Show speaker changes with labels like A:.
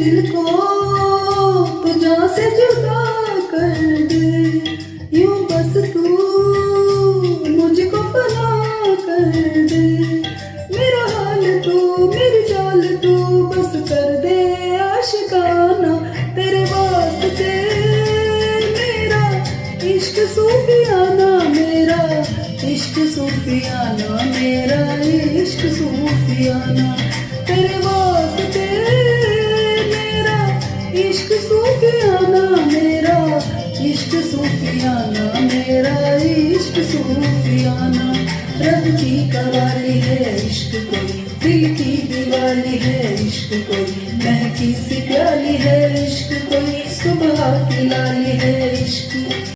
A: दिल को तुझा से जुदा कर दे, यूं बस तू मुझको फना कर दे। मेरा हाल तू मेरी चाल तू बस कर दे आशिकाना, तेरे वास्ते मेरा इश्क सूफियाना, मेरा इश्क सूफियाना, मेरा इश्क सूफियाना। तेरे वास्ते मेरा इश्क सूफियाना, मेरा इश्क सूफियाना, मेरा इश्क सूफियाना। रब की कवाली है इश्क कोई, दिल की दीवाली है इश्क कोई, महकी सी प्याली है इश्क कोई, सुबह की लाली है इश्क